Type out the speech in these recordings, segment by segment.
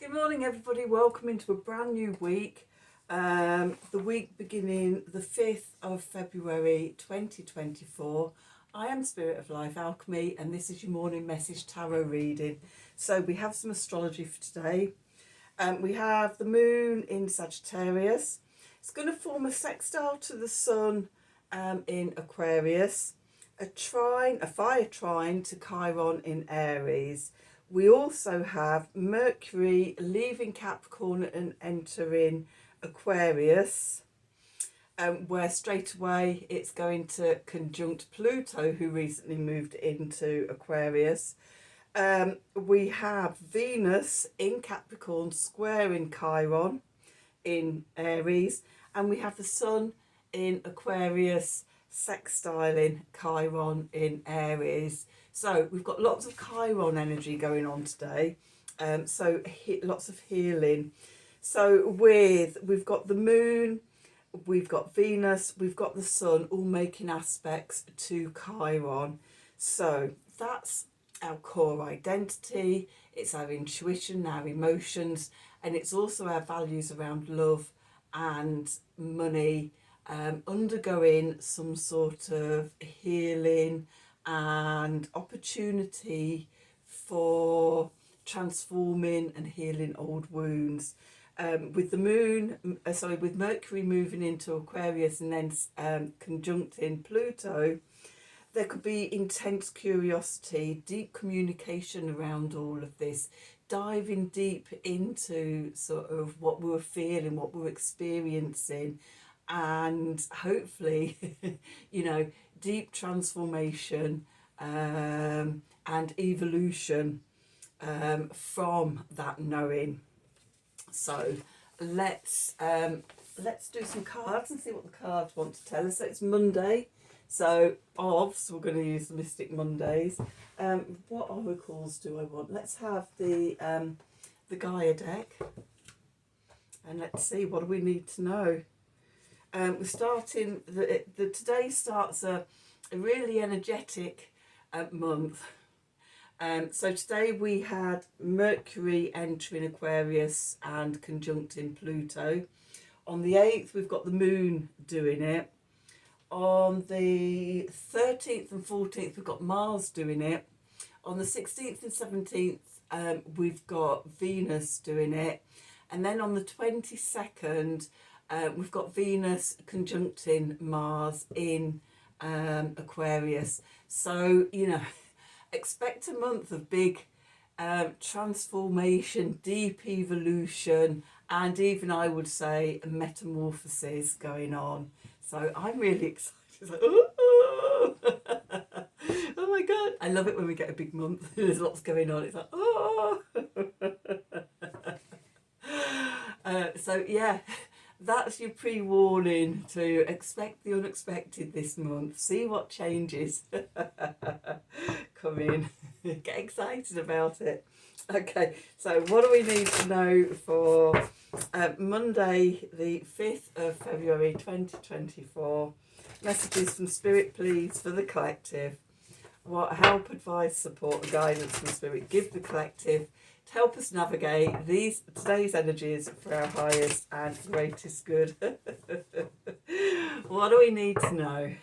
Good morning, everybody. Welcome into a brand new week. The week beginning the 5th of February 2024. I am Spirit of Life Alchemy, and this is your morning message tarot reading. So we have some astrology for today. We have the moon in Sagittarius. It's going to form a sextile to the sun in Aquarius. A fire trine to Chiron in Aries. We also have Mercury leaving Capricorn and entering Aquarius, where straight away it's going to conjunct Pluto, who recently moved into Aquarius. We have Venus in Capricorn squaring Chiron in Aries, and we have the Sun in Aquarius sextiling Chiron in Aries. So we've got lots of Chiron energy going on today, lots of healing. So we've got the moon, we've got Venus, we've got the Sun, all making aspects to Chiron. So that's our core identity, it's our intuition, our emotions, and it's also our values around love and money, undergoing some sort of healing and opportunity for transforming and healing old wounds. With Mercury moving into Aquarius and then conjuncting Pluto, there could be intense curiosity, deep communication around all of this, diving deep into sort of what we were feeling, what we were experiencing, and hopefully, deep transformation and evolution from that knowing. So let's do some cards and see what the cards want to tell us. So it's Monday. So we're going to use the Mystic Mondays. What oracles do I want? Let's have the Gaia deck, and let's see, what do we need to know. We're starting today starts a really energetic month. So today we had Mercury entering Aquarius and conjuncting Pluto. On the 8th we've got the moon doing it. On the 13th and 14th, we've got Mars doing it. On the 16th and 17th, we've got Venus doing it. And then on the 22nd, we've got Venus conjuncting Mars in Aquarius. So, expect a month of big transformation, deep evolution, and even, I would say, a metamorphosis going on. So I'm really excited. It's like, oh my God. I love it when we get a big month. There's lots going on. It's like, so yeah, that's your pre-warning to expect the unexpected this month. See what changes come in. Get excited about it. Okay, so what do we need to know for Monday, the 5th of February 2024? Messages from Spirit, please, for the collective. What help, advice, support, and guidance from Spirit give the collective to help us navigate today's energies for our highest and greatest good. What do we need to know?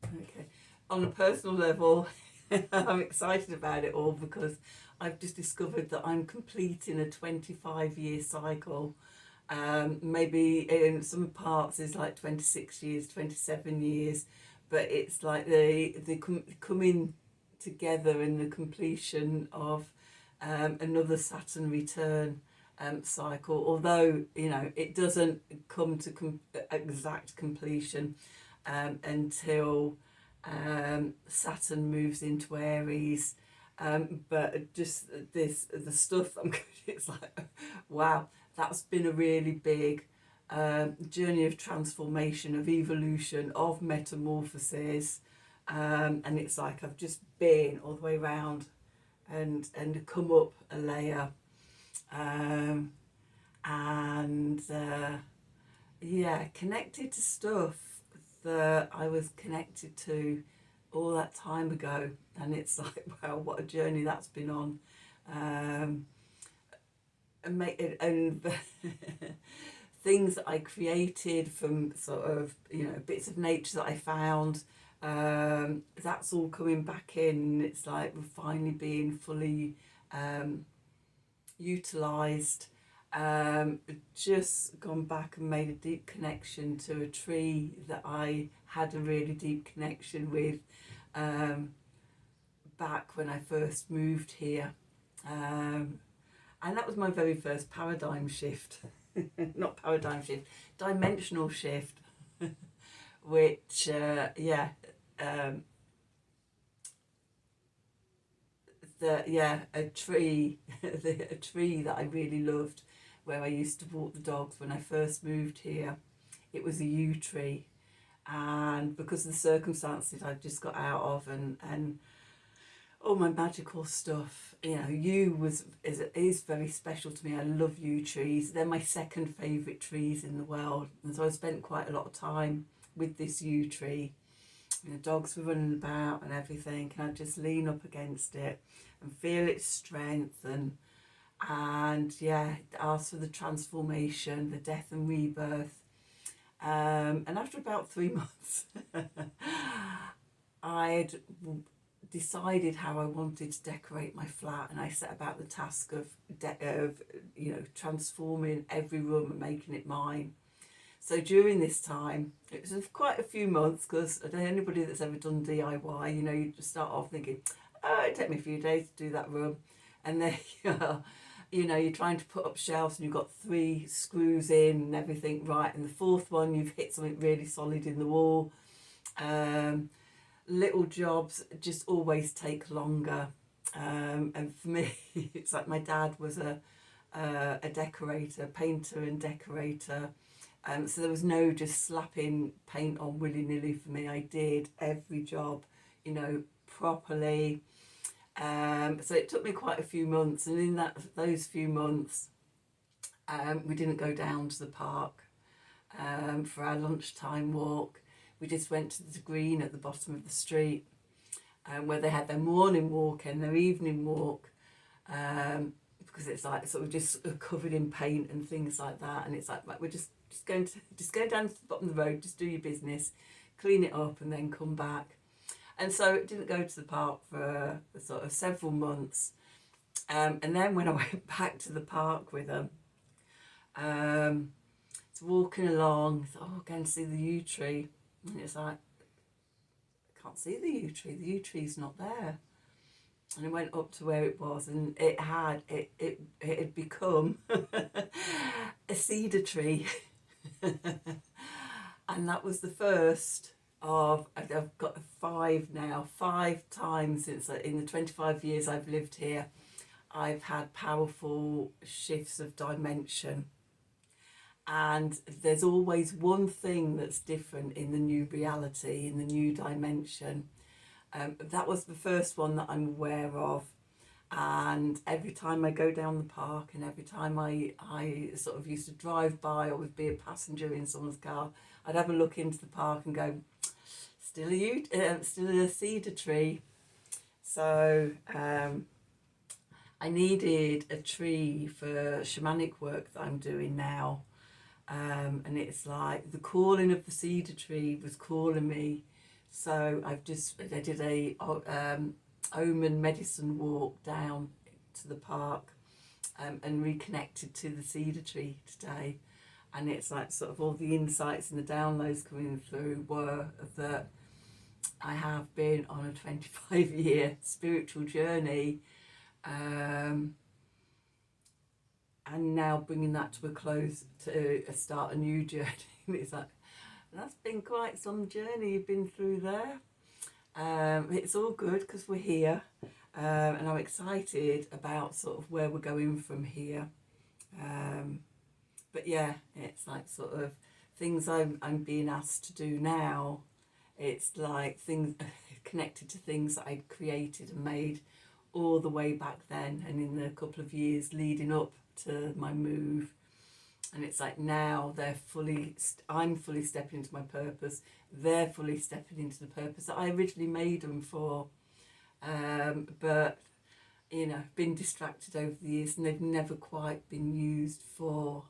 Okay, on a personal level, I'm excited about it all because I've just discovered that I'm completing a 25-year cycle. Maybe in some parts it's like 26 years, 27 years, but it's like the coming together in the completion of another Saturn return cycle. Although, it doesn't come to exact completion until Saturn moves into Aries, but just the stuff it's like, wow, that's been a really big journey of transformation, of evolution, of metamorphosis, and it's like I've just been all the way around and come up a layer, and connected to stuff that I was connected to all that time ago. And it's like, wow, what a journey that's been on. And things that I created from sort of, bits of nature that I found, that's all coming back in. It's like we're finally being fully utilised. Just gone back and made a deep connection to a tree that I had a really deep connection with back when I first moved here. And that was my very first paradigm shift. Not paradigm shift, dimensional shift. Which, a tree, a tree that I really loved, where I used to walk the dogs when I first moved here. It was a yew tree, and because of the circumstances I just got out of, and all my magical stuff, yew is very special to me. I love yew trees. They're my second favourite trees in the world, and so I spent quite a lot of time with this yew tree. The dogs were running about and everything, and I'd just lean up against it and feel its strength, and ask for the transformation, the death and rebirth. And after about 3 months, I'd decided how I wanted to decorate my flat, and I set about the task of transforming every room and making it mine. So during this time, it was quite a few months, because anybody that's ever done DIY, you just start off thinking, oh, it'd take me a few days to do that room, and then you're trying to put up shelves and you've got 3 screws in and everything right, and the 4th one you've hit something really solid in the wall. Little jobs just always take longer, and for me it's like my dad was a decorator, painter and decorator, so there was no just slapping paint on willy-nilly for me. I did every job properly. So it took me quite a few months, and in those few months we didn't go down to the park for our lunchtime walk. We just went to the green at the bottom of the street, where they had their morning walk and their evening walk, because it's like sort of just covered in paint and things like that. And it's like, right, we're just go down to the bottom of the road, just do your business, clean it up, and then come back. And so it didn't go to the park for sort of several months. And then when I went back to the park with them, walking along, going to see the yew tree. And it's like, I can't see the yew tree. The yew tree's not there. And I went up to where it was, and it had become a cedar tree. And that was the first of, I've got 5 now, 5 times since, in the 25 years I've lived here, I've had powerful shifts of dimension. And there's always one thing that's different in the new reality, in the new dimension. That was the first one that I'm aware of. And every time I go down the park, and every time I sort of used to drive by or would be a passenger in someone's car, I'd have a look into the park and go, still a cedar tree. So I needed a tree for shamanic work that I'm doing now. And it's like the calling of the cedar tree was calling me. So I did a omen medicine walk down to the park, and reconnected to the cedar tree today. And it's like sort of all the insights and the downloads coming through were that I have been on a 25-year spiritual journey, and now bringing that to a close to start a new journey. It's like, that's been quite some journey you've been through there. It's all good because we're here, and I'm excited about sort of where we're going from here. But yeah, it's like sort of things I'm being asked to do now. It's like things connected to things that I'd created and made all the way back then, and in the couple of years leading up to my move. And it's like now I'm fully stepping into my purpose. They're fully stepping into the purpose that I originally made them for. But, you know, been distracted over the years, and they've never quite been used for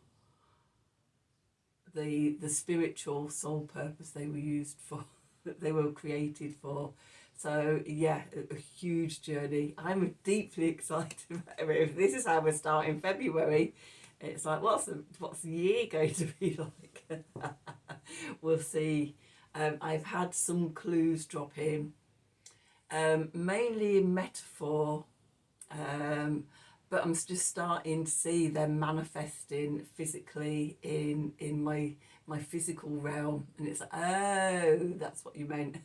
the spiritual soul purpose they were used for, that they were created for. So yeah, a huge journey. I'm deeply excited about it. This is how we're starting February. It's like, what's the year going to be like? We'll see. I've had some clues drop in, mainly in metaphor, but I'm just starting to see them manifesting physically in my physical realm, and it's like, oh, that's what you meant.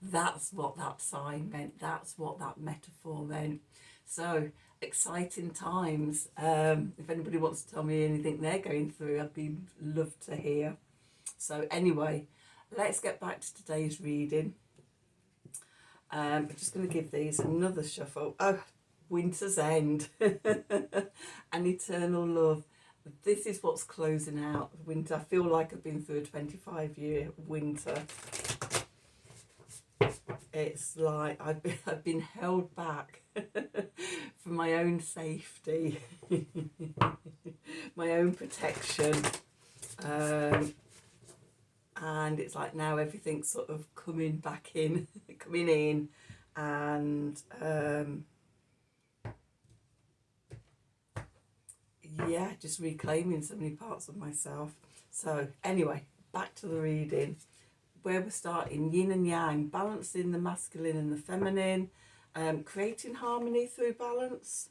That's what that sign meant. That's what that metaphor meant. So exciting times. If anybody wants to tell me anything they're going through, I'd be love to hear. So anyway, let's get back to today's reading. I'm just going to give these another shuffle. Oh, Winter's End and Eternal Love. This is what's closing out winter. I feel like I've been through a 25-year winter. It's like I've been held back for my own safety, my own protection, and it's like now everything's sort of coming in, and yeah, just reclaiming so many parts of myself. So anyway, back to the reading, where we're starting: yin and yang, balancing the masculine and the feminine, creating harmony through balance.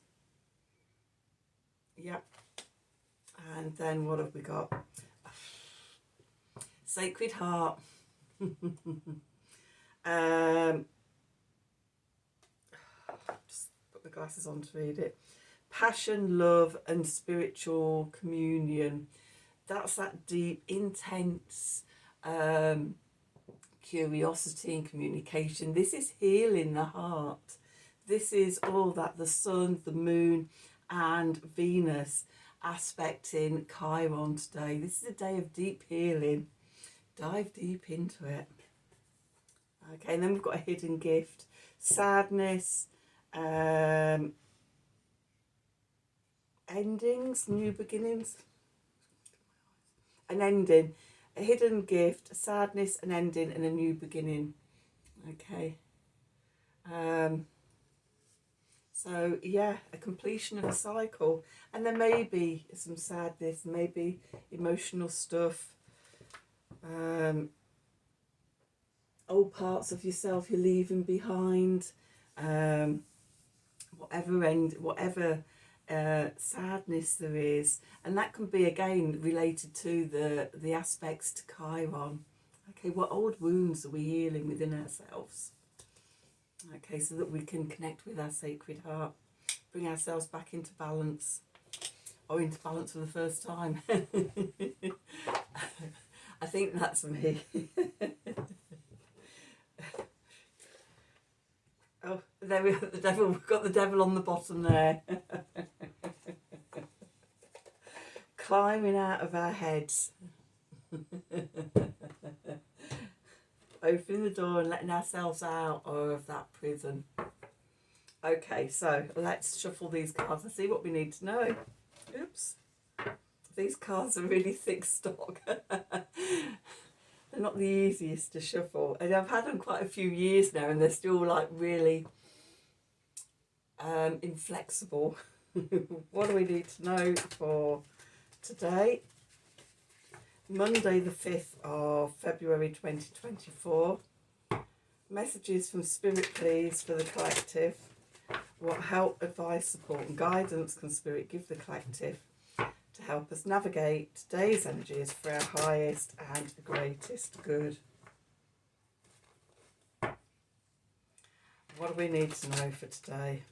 Yep. And then what have we got? Sacred Heart. Just put my glasses on to read it. Passion, love, and spiritual communion. That's that deep, intense curiosity and communication. This is healing the heart. This is all that the sun, the moon, and Venus aspecting Chiron today. This is a day of deep healing. Dive deep into it. Okay, and then we've got a hidden gift. Sadness, endings, new beginnings, an ending, a hidden gift, a sadness, an ending, and a new beginning. Okay. So yeah, a completion of a cycle, and there may be some sadness, maybe emotional stuff, old parts of yourself you're leaving behind, whatever sadness there is, and that can be again related to the aspects to Chiron. Okay, what old wounds are we healing within ourselves? Okay, so that we can connect with our sacred heart, bring ourselves back into balance, or into balance for the first time. I think that's me. Oh, there we are, the devil. We've got the devil on the bottom there. Climbing out of our heads. Opening the door and letting ourselves out of that prison. Okay, so let's shuffle these cards and see what we need to know. Oops. These cards are really thick stock. They're not the easiest to shuffle. And I've had them quite a few years now, and they're still like really inflexible. What do we need to know for today? Monday the 5th of February 2024. Messages from Spirit, please, for the collective. What help, advice, support and guidance can Spirit give the collective to help us navigate today's energies for our highest and greatest good? What do we need to know for today?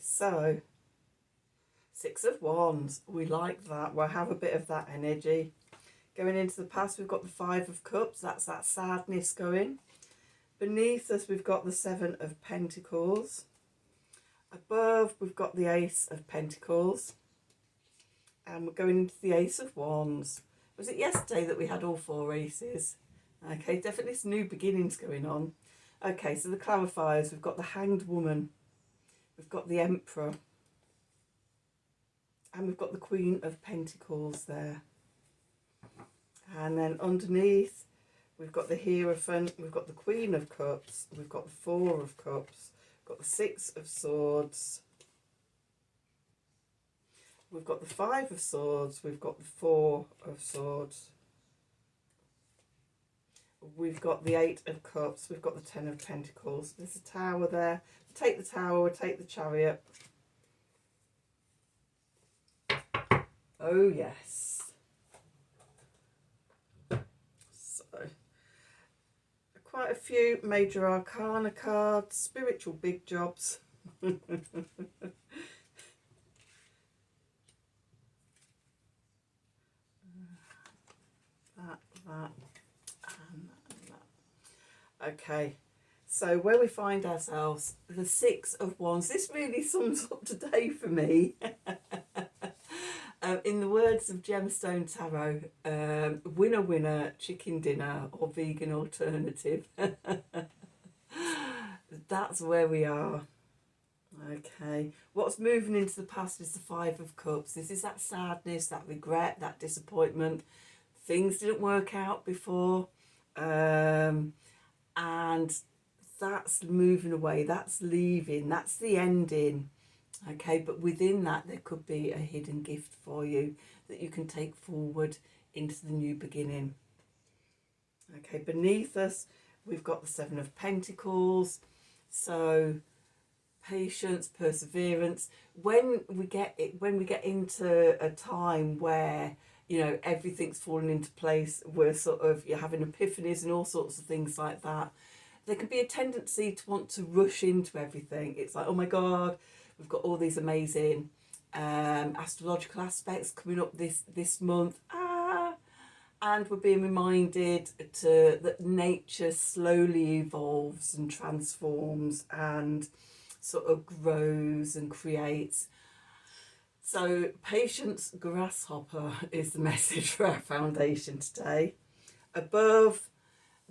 So Six of Wands, we like that. We'll have a bit of that energy. Going into the past, we've got the Five of Cups. That's that sadness going. Beneath us, we've got the Seven of Pentacles. Above, we've got the Ace of Pentacles. And we're going into the Ace of Wands. Was it yesterday that we had all four aces? Okay, definitely some new beginnings going on. Okay, so the clarifiers, we've got the Hanged Woman. We've got the Emperor. And we've got the Queen of Pentacles there. And then underneath, we've got the Hierophant, we've got the Queen of Cups, we've got the Four of Cups, we've got the Six of Swords, we've got the Five of Swords, we've got the Four of Swords, we've got the Eight of Cups, we've got the Ten of Pentacles. There's a Tower there. We'll take the Tower, we'll take the Chariot. Oh yes. So, quite a few major arcana cards, spiritual big jobs. that, and that. Okay, so where we find ourselves, the Six of Wands. This really sums up today for me. In the words of Gemstone Tarot, winner winner, chicken dinner or vegan alternative. That's where we are. Okay, what's moving into the past is the Five of Cups. This is that sadness, that regret, that disappointment. Things didn't work out before, and that's moving away, that's leaving, that's the ending. Okay, but within that there could be a hidden gift for you that you can take forward into the new beginning. Okay, beneath us we've got the Seven of Pentacles. So patience, perseverance. When we get into a time where, you know, everything's falling into place, we're sort of, you're having epiphanies and all sorts of things like that, there can be a tendency to want to rush into everything. It's like, oh my God, we've got all these amazing astrological aspects coming up this month. And we're being reminded that nature slowly evolves and transforms and sort of grows and creates. So patience, grasshopper is the message for our foundation today. Above,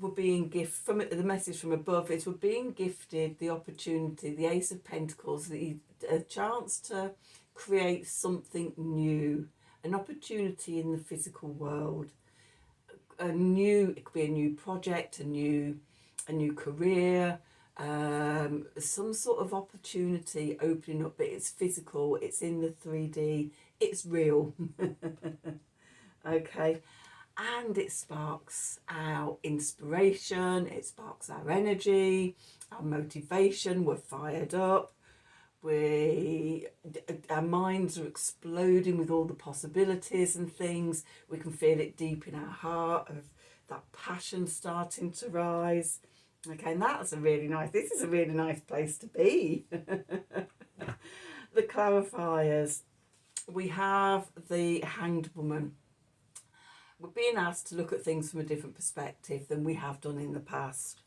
we're being the message from above is we're being gifted the opportunity, the Ace of Pentacles, a chance to create something new, an opportunity in the physical world. It could be a new project, a new career, some sort of opportunity opening up, but it's physical, it's in the 3D, it's real. Okay, and it sparks our inspiration, it sparks our energy, our motivation. We're fired up, our minds are exploding with all the possibilities and things. We can feel it deep in our heart, of that passion starting to rise. Okay, and this is a really nice place to be. The clarifiers, we have the Hanged Woman. We're being asked to look at things from a different perspective than we have done in the past.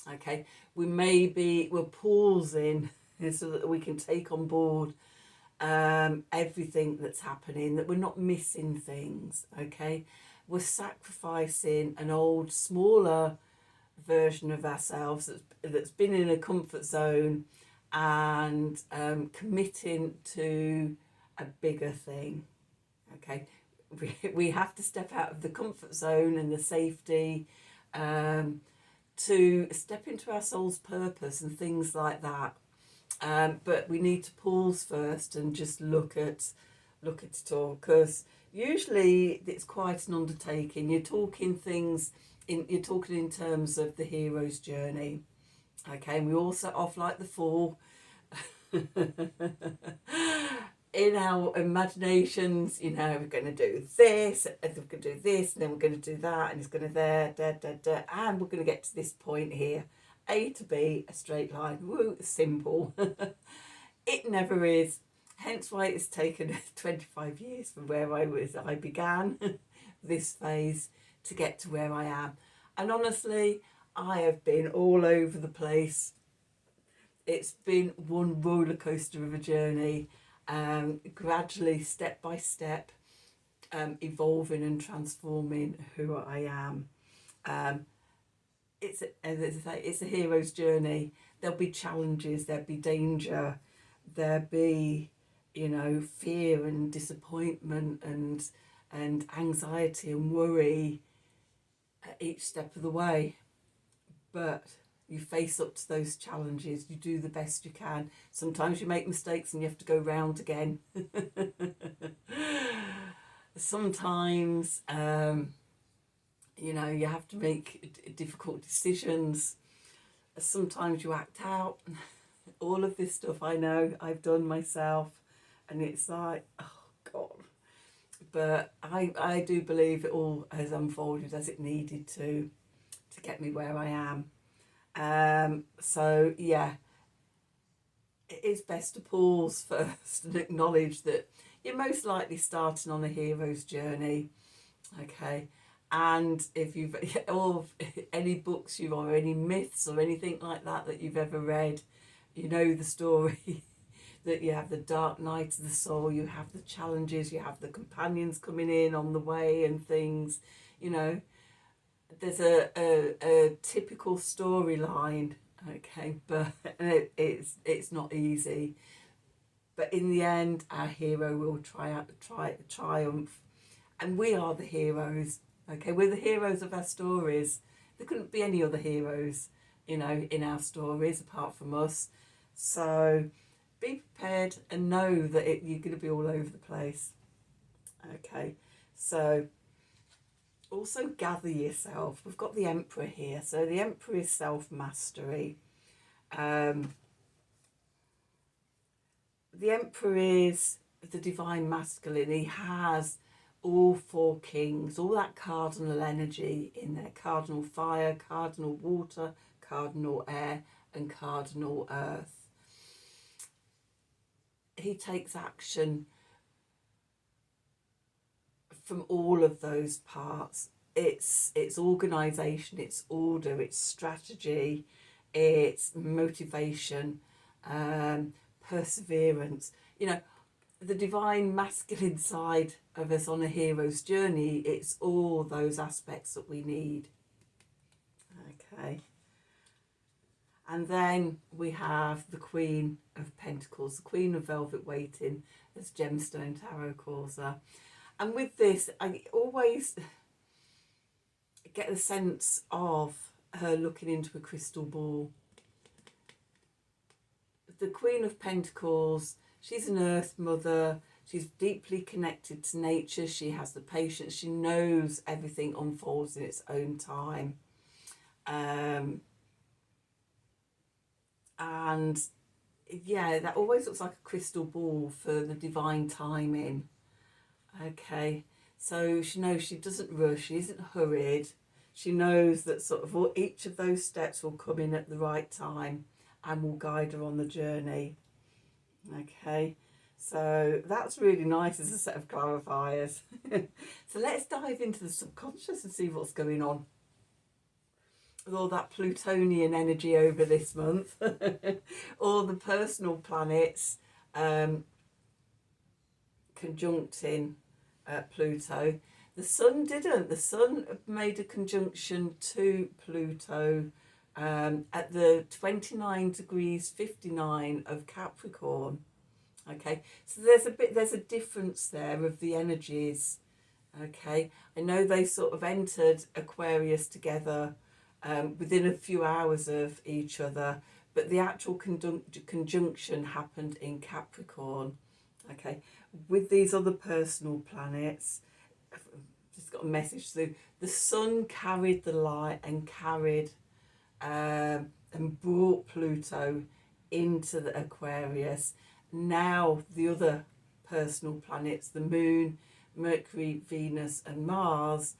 Okay, we're pausing so that we can take on board everything that's happening, that we're not missing things. Okay, we're sacrificing an old, smaller version of ourselves that's been in a comfort zone and committing to a bigger thing. Okay, we have to step out of the comfort zone and the safety to step into our soul's purpose and things like that. But we need to pause first and just look at it all, because usually it's quite an undertaking. You're talking in terms of the hero's journey. Okay, and we all set off like the Fool. In our imaginations, you know, we're going to do this, and we're going to do this, and then we're going to do that, and it's going to and we're going to get to this point here. A to B, a straight line. Woo, simple. It never is. Hence why it's taken 25 years from where I began this phase to get to where I am. And honestly, I have been all over the place. It's been one roller coaster of a journey, gradually, step by step, evolving and transforming who I am. It's as I say, it's a hero's journey. There'll be challenges, there'll be danger, there'll be, fear and disappointment and anxiety and worry at each step of the way. But you face up to those challenges, you do the best you can. Sometimes you make mistakes and you have to go round again. Sometimes, you have to make difficult decisions. Sometimes you act out. All of this stuff I know I've done myself, and it's like, oh God. But I do believe it all has unfolded as it needed to get me where I am. So yeah, it is best to pause first and acknowledge that you're most likely starting on a hero's journey. Okay. And if you've, or any books or any myths or anything like that you've ever read, you know the story that you have the dark night of the soul, you have the challenges, you have the companions coming in on the way and things, there's a typical storyline, okay, but it's not easy. But in the end, our hero will triumph, and we are the heroes. Okay, we're the heroes of our stories. There couldn't be any other heroes, in our stories apart from us. So be prepared and know that you're going to be all over the place. Okay, so also gather yourself. We've got the Emperor here. So the Emperor is self-mastery. The Emperor is the divine masculine. He has all four kings, all that cardinal energy in there: cardinal fire, cardinal water, cardinal air, and cardinal earth. He takes action from all of those parts. It's organisation, it's order, it's strategy, it's motivation, perseverance. The divine masculine side of us on a hero's journey, it's all those aspects that we need. Okay. And then we have the Queen of Pentacles, the Queen of Velvet Waiting, as Gemstone Tarot calls her. And with this, I always get the sense of her looking into a crystal ball. The Queen of Pentacles, she's an earth mother. She's deeply connected to nature. She has the patience. She knows everything unfolds in its own time. And yeah, that always looks like a crystal ball for the divine timing. Okay, so she knows she doesn't rush. She isn't hurried. She knows that sort of each of those steps will come in at the right time and will guide her on the journey. Okay, so that's really nice as a set of clarifiers. So let's dive into the subconscious and see what's going on with all that Plutonian energy over this month. All the personal planets conjuncting Pluto. The Sun didn't. The Sun made a conjunction to Pluto at the 29 degrees 59 of Capricorn. Okay, so there's a difference there of the energies. Okay, I know they sort of entered Aquarius together within a few hours of each other, but the actual conjunction happened in Capricorn. Okay, with these other personal planets, I've just got a message through. The Sun carried the light and carried and brought Pluto into the Aquarius. Now the other personal planets, the Moon, Mercury, Venus and Mars,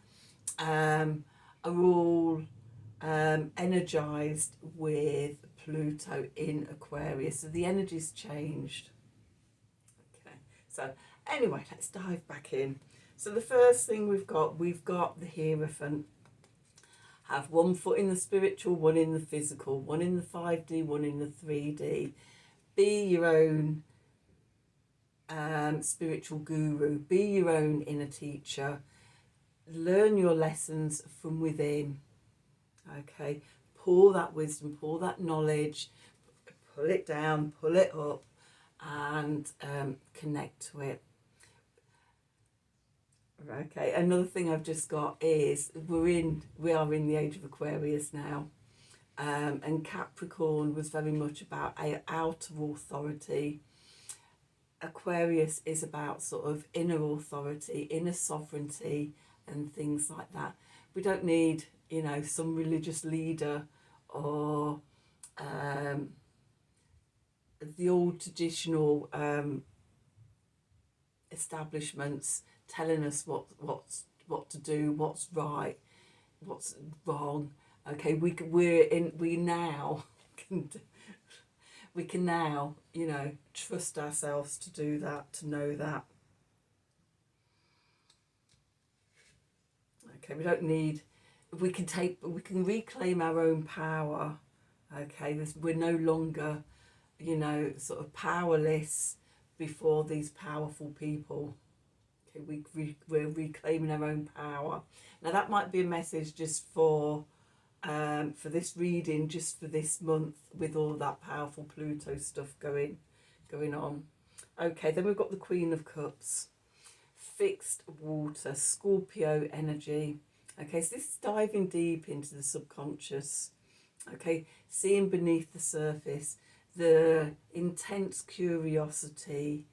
are all energized with Pluto in Aquarius. So the energy's changed. So anyway, let's dive back in. So the first thing we've got the Hierophant. Have one foot in the spiritual, one in the physical, one in the 5D, one in the 3D. Be your own spiritual guru. Be your own inner teacher. Learn your lessons from within. Okay, pour that wisdom, pour that knowledge, pull it down, pull it up, and connect to it. Okay, another thing I've just got is we are in the age of Aquarius now, and Capricorn was very much about outer authority. Aquarius is about sort of inner authority, inner sovereignty, and things like that. We don't need, you know, some religious leader or the old traditional establishments telling us what to do, what's right, what's wrong. Okay, we now can now, you know, trust ourselves to do that, to know that. Okay, we don't need. We can reclaim our own power. Okay, we're no longer, you know, sort of powerless before these powerful people. We're reclaiming our own power. Now that might be a message just for this reading, just for this month, with all that powerful Pluto stuff going on. Okay, then we've got the Queen of Cups, fixed water, Scorpio energy. Okay, so this is diving deep into the subconscious. Okay, seeing beneath the surface, the intense curiosity,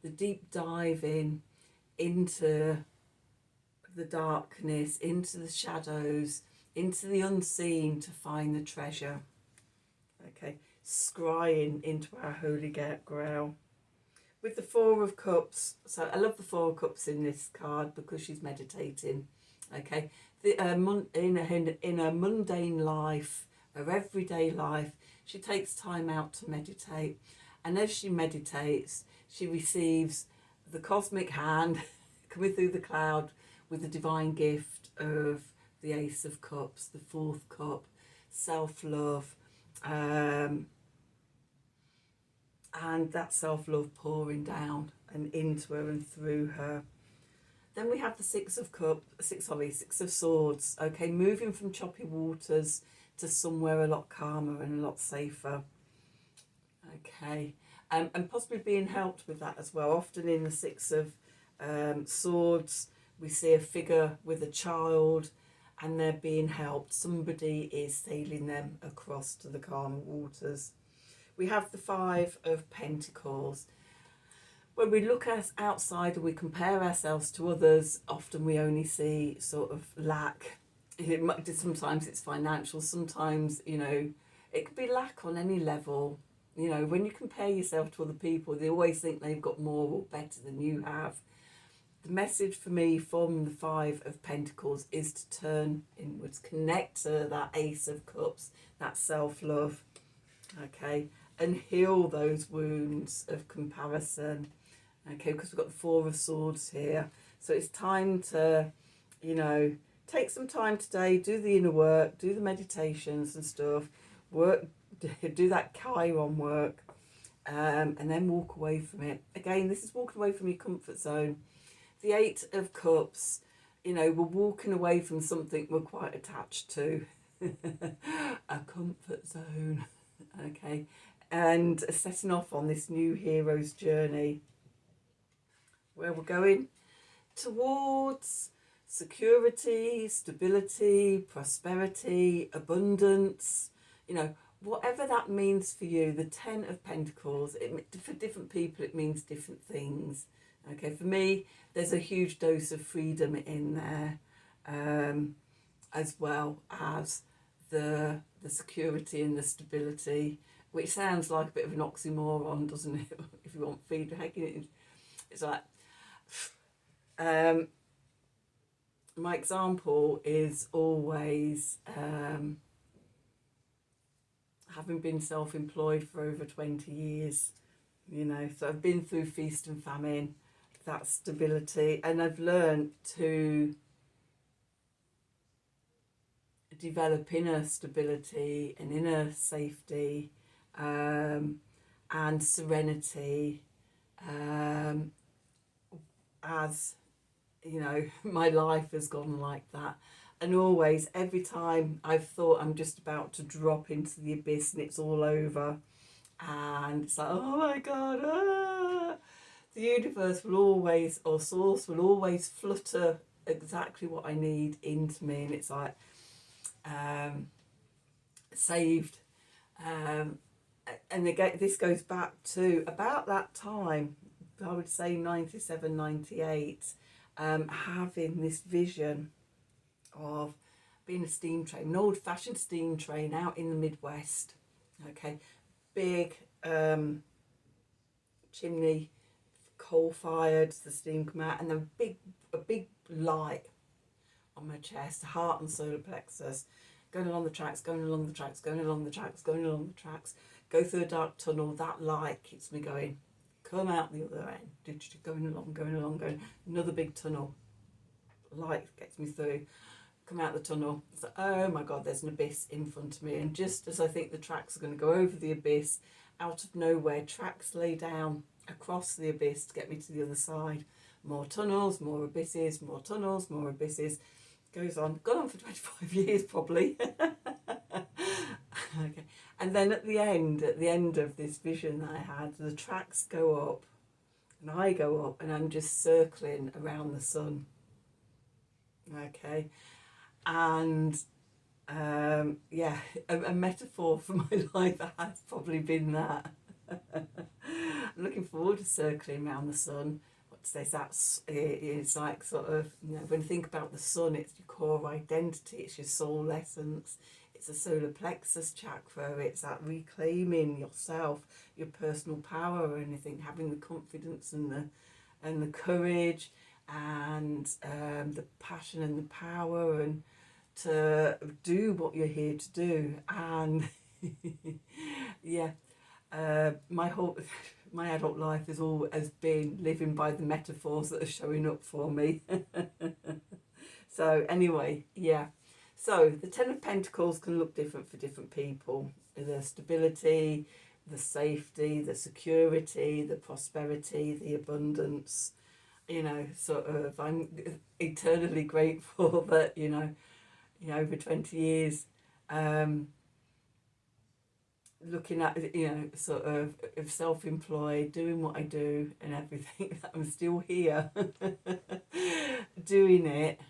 the deep diving into the darkness, into the shadows, into the unseen to find the treasure. Okay, scrying into our holy grail. With the Four of Cups, so I love the Four of Cups in this card because she's meditating. Okay, in her mundane life, her everyday life, she takes time out to meditate, and as she meditates, she receives the cosmic hand coming through the cloud with the divine gift of the Ace of Cups, the fourth cup, self-love, and that self-love pouring down and into her and through her. Then we have the Six of Swords. Okay, moving from choppy waters to somewhere a lot calmer and a lot safer. Okay, and possibly being helped with that as well. Often in the Six of Swords, we see a figure with a child and they're being helped. Somebody is sailing them across to the calmer waters. We have the Five of Pentacles. When we look outside and we compare ourselves to others, often we only see sort of lack. Sometimes it's financial, sometimes, you know, it could be lack on any level. You know, when you compare yourself to other people, they always think they've got more or better than you have. The message for me from the Five of Pentacles is to turn inwards, connect to that Ace of Cups, that self-love, okay, and heal those wounds of comparison, okay, because we've got the Four of Swords here. So it's time to, you know, take some time today, do the inner work, do the meditations and stuff, do that Chiron work, and then walk away from it. Again, this is walking away from your comfort zone. The Eight of Cups, you know, we're walking away from something we're quite attached to. A comfort zone, okay, and setting off on this new hero's journey where we're going towards security, stability, prosperity, abundance, you know, whatever that means for you. The Ten of Pentacles, for different people it means different things. Okay, for me, there's a huge dose of freedom in there, as well as the security and the stability, which sounds like a bit of an oxymoron, doesn't it? If you want feedback, it's like, my example is always having been self-employed for over 20 years, you know, so I've been through feast and famine. that stability, and I've learned to develop inner stability and inner safety, and serenity, as you know, my life has gone like that. And always, every time I've thought I'm just about to drop into the abyss and it's all over, and it's like, oh my God, the universe will always, or source will always flutter exactly what I need into me, and it's like, saved. And again, this goes back to about that time, I would say 97, 98, having this vision of being a steam train, an old-fashioned steam train out in the Midwest. Okay, big chimney, coal-fired, the steam come out, and then a big light on my chest, heart and solar plexus, going along the tracks, going along the tracks, going along the tracks, going along the tracks, go through a dark tunnel. That light keeps me going. Come out the other end, going along, going. Another big tunnel. Light gets me through. Come out the tunnel. It's like, oh my God, there's an abyss in front of me. And just as I think the tracks are going to go over the abyss, out of nowhere, tracks lay down across the abyss to get me to the other side. More tunnels, more abysses, more tunnels, more abysses. Goes on. Gone on for 25 years probably. Okay. And then at the end of this vision that I had, the tracks go up and I go up and I'm just circling around the sun. Okay. And yeah, a metaphor for my life has probably been that. I'm looking forward to circling around the sun. What says that's, it's like sort of, you know, when you think about the sun, it's your core identity, it's your soul essence, it's a solar plexus chakra, it's that reclaiming yourself, your personal power or anything, having the confidence and the courage and the passion and the power and to do what you're here to do. And yeah, my adult life has been living by the metaphors that are showing up for me. So anyway, yeah. So the Ten of Pentacles can look different for different people. The stability, the safety, the security, the prosperity, the abundance. You know, sort of, I'm eternally grateful that, you know, over 20 years, looking at, you know, sort of self-employed, doing what I do and everything, that I'm still here doing it.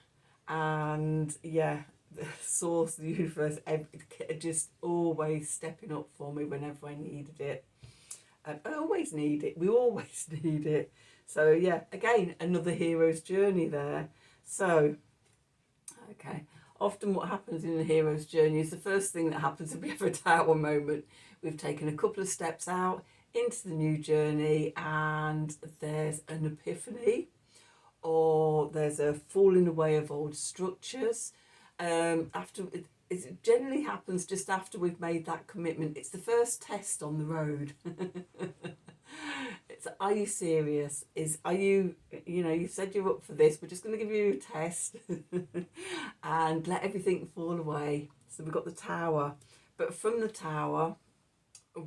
And yeah, the source, the universe, just always stepping up for me whenever I needed it. I always need it. We always need it. So yeah, again, another hero's journey there. So, okay. Often what happens in the hero's journey is the first thing that happens if we have a tower moment. We've taken a couple of steps out into the new journey and there's an epiphany, or there's a falling away of old structures. It generally happens just after we've made that commitment. It's the first test on the road. It's, are you serious? Are you, you know, you said you're up for this, we're just going to give you a test and let everything fall away. So we've got the tower, but from the tower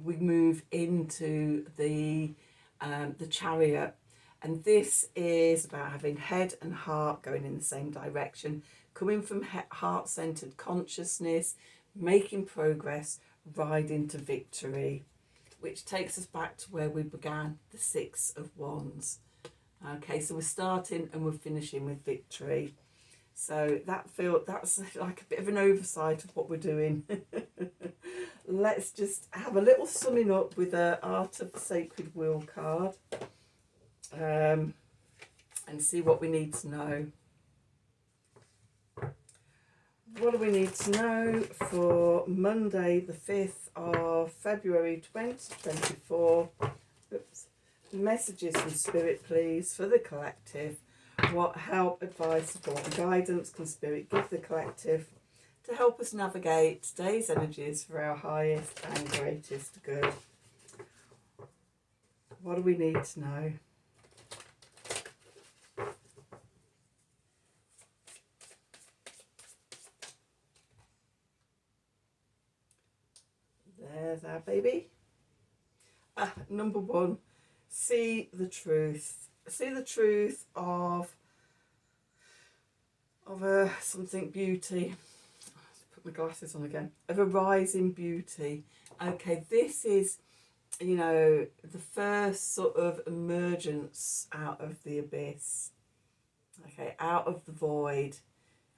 we move into the chariot, and this is about having head and heart going in the same direction, coming from heart-centered consciousness, making progress, riding to victory, which takes us back to where we began, the Six of Wands. Okay, so we're starting and we're finishing with victory. So that's like a bit of an oversight of what we're doing. Let's just have a little summing up with the Art of the Sacred Wheel card, and see what we need to know. What do we need to know for Monday, the 5th of February 2024? Oops. Messages from Spirit, please, for the collective. What help, advice, support and guidance can Spirit give the collective to help us navigate today's energies for our highest and greatest good? What do we need to know? There's our baby. Number 1, see the truth. See the truth of something beauty. Let's put my glasses on again. Of a rising beauty. Okay, this is, you know, the first sort of emergence out of the abyss. Okay, out of the void.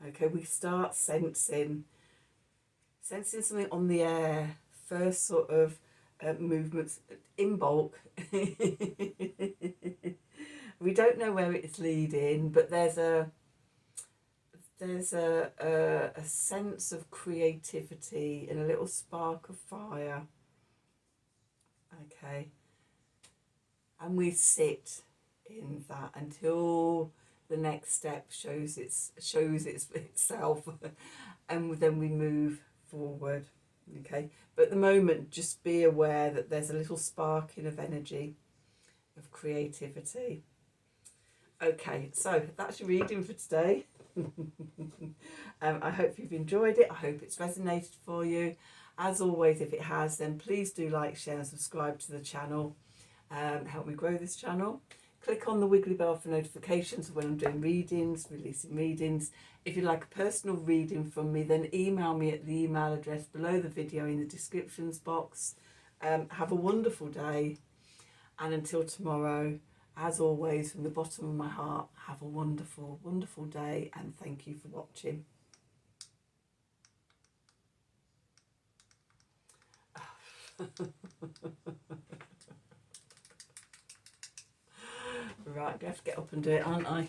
Okay, we start sensing something on the air. First sort of movements in bulk. We don't know where it's leading, but there's a sense of creativity and a little spark of fire. Okay, and we sit in that until the next step shows itself, and then we move forward. Okay, but at the moment, just be aware that there's a little sparking of energy, of creativity. Okay, so that's your reading for today. I hope you've enjoyed it. I hope it's resonated for you. As always, if it has, then please do like, share and subscribe to the channel. Help me grow this channel. Click on the wiggly bell for notifications when I'm doing readings, releasing readings. If you'd like a personal reading from me, then email me at the email address below the video in the descriptions box. Have a wonderful day, and until tomorrow, as always, from the bottom of my heart, have a wonderful, wonderful day, and thank you for watching. Right, I have to get up and do it, aren't I?